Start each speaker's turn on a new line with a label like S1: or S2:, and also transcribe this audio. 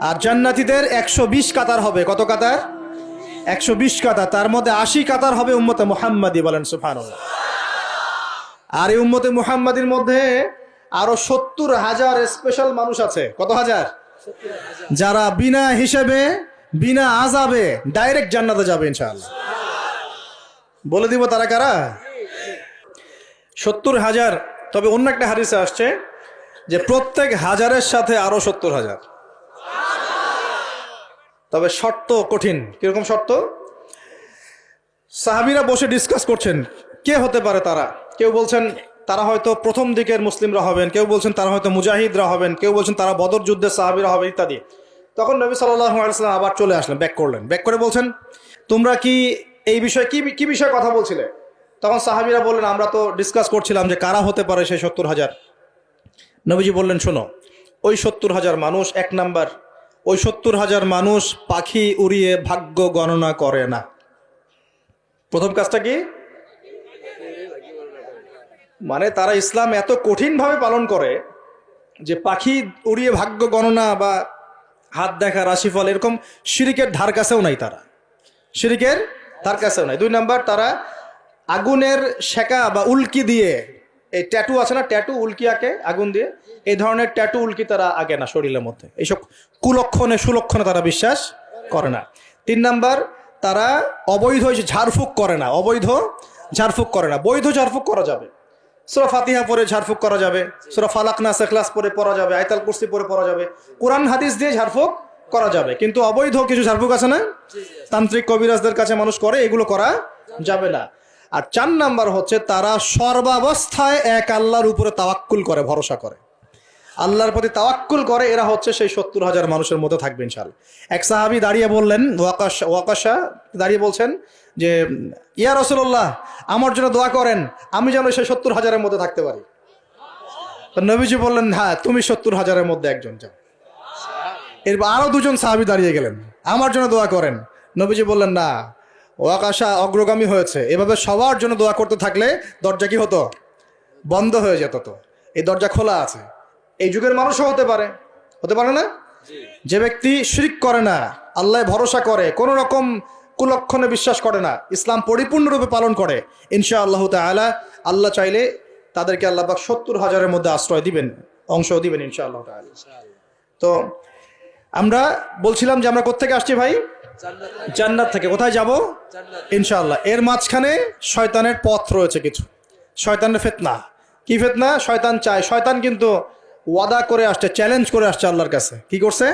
S1: আর জান্নাতীদের 120 কাতার হবে। কত কাতার? 120 কাতার। তার মধ্যে 80 কাতার হবে উম্মতে মুহাম্মাদি, বলেন সুবহানাল্লাহ। আর এই উম্মতে মুহাম্মাদির মধ্যে আরো 70,000 স্পেশাল মানুষ আছে। কত হাজার? যারা বিনা হিসেবে বিনা আযাবে ডাইরেক্ট জান্নাতে যাবে ইনশাআল্লাহ। বলে দিব তারা কারা? 70,000। তবে অন্য একটা হাদিসে আসছে যে প্রত্যেক হাজারের সাথে আরো 70,000। তবে শর্ত কঠিন। কিরকম শর্ত? সাহাবীরা বসে ডিসকাস করছেন কে হতে পারে তারা। কেউ বলছেন তারা হয়তো প্রথম দিকের মুসলিমরা হবেন, কেউ বলছেন তারা হয়তো মুজাহিদরা হবেন, কেউ বলছেন তারা বদর যুদ্ধের সাহাবীরা হবে ইত্যাদি। তখন নবী সাল্লাল্লাহু আলাইহি ওয়াসাল্লাম আবার চলে আসলেন, ব্যাক করলেন। ব্যাক করে বলছেন তোমরা কি এই বিষয়ে কি বিষয়ে কথা বলছিলে? তখন সাহাবীরা বললেন আমরা তো ডিসকাস করছিলাম যে কারা হতে পারে সেই 70,000। নবীজি বললেন শোনো, ওই 70,000 মানুষ, এক নাম্বার, ওই 70,000 মানুষ পাখি উড়িয়ে ভাগ্য গণনা করে না। প্রথম কাজটা কি? মানে তারা ইসলাম এত কঠিনভাবে পালন করে যে পাখি উড়িয়ে ভাগ্য গণনা বা হাত দেখা, রাশিফল, এরকম শিরিকের ধার কাছেও নাই। তারা শিরিকের ধার কাছেও নাই। দুই নাম্বার, তারা আগুনের শেকা বা উল্কি দিয়ে, এই ট্যাটু আছে না, ট্যাটু উল্কি আঁকে আগুন দিয়ে, এই ধরনের ট্যাটু উল্কি তারা আঁকে না শরীরের মধ্যে। এইসব কুলক্ষণে সুলক্ষণে তারা বিশ্বাস করে না। তিন নাম্বার, তারা অবৈধ ঝাড়ফুঁক করে না। অবৈধ ঝাড়ফুঁক করে না। বৈধ ঝাড়ফুঁক করা যাবে। সূরা ফাতিহা পড়ে ঝাড়ফুঁক করা যাবে, সূরা ফালাক নাস ইখলাস পড়ে পড়া যাবে, আয়াতুল কুরসি পড়ে পড়া যাবে, কোরআন হাদিস দিয়ে ঝাড়ফুঁক করা যাবে। কিন্তু অবৈধ কিছু ঝাড়ফুঁক আছে না, তান্ত্রিক কবিরাজদের কাছে মানুষ করে, এগুলো করা যাবে না। আর 4 নাম্বার হচ্ছে তারা সর্বাবস্থায় এক আল্লাহর উপরে তাওয়াক্কুল করে, ভরসা করে, আল্লাহর প্রতি তাওয়াক্কুল করে। এরা হচ্ছে সেই 70,000 মানুষের মধ্যে থাকবে ইনশাআল্লাহ। এক সাহাবী দাঁড়িয়ে বললেন, ওয়াকাশা দাঁড়িয়ে বলছেন যে ইয়া রাসূলুল্লাহ, আমার জন্য দোয়া করেন, আমি যেন সেই 70,000-এর মধ্যে থাকতে পারি। তো নবীজি বললেন হ্যাঁ, তুমি 70,000-এর মধ্যে একজন যাও। এরপর আরো 2জন সাহাবী দাঁড়িয়ে গেলেন, আমার জন্য দোয়া করেন। নবীজি বললেন না, ওয়াকাশা অগ্রগামী হয়েছে। এভাবে সবার জন্য দোয়া করতে থাকলে দরজা কি হতো? বন্ধ হয়ে যেত। তো এই দরজা খোলা আছে। এই যুগের মানুষও হতে পারে, হতে পারে না? যে ব্যক্তি শিরক করে না, আল্লাহ ভরসা করে, কোন রকম কুলক্ষণে বিশ্বাস করে না, ইসলাম পরিপূর্ণরূপে পালন করে, ইনশাআল্লাহ তাআলা আল্লাহ চাইলে তাদেরকে আল্লাহ পাক 70,000-এর মধ্যে আশ্রয় দিবেন, অংশ দিবেন ইনশাআল্লাহ তাআলা। তো আমরা বলছিলাম যে আমরা কোত্থেকে আসছি ভাই? জান্নাত থেকে। কোথায় যাব? ইনশাআল্লাহ। এর মাঝখানে শয়তানের পথ রয়েছে কিছু, শয়তানের ফিতনা। কি ফিতনা? শয়তান চায়, শয়তান কিন্তু ওয়াদা করে আসছে, চ্যালেঞ্জ করে আসছে আল্লাহর কাছে। কি করছে?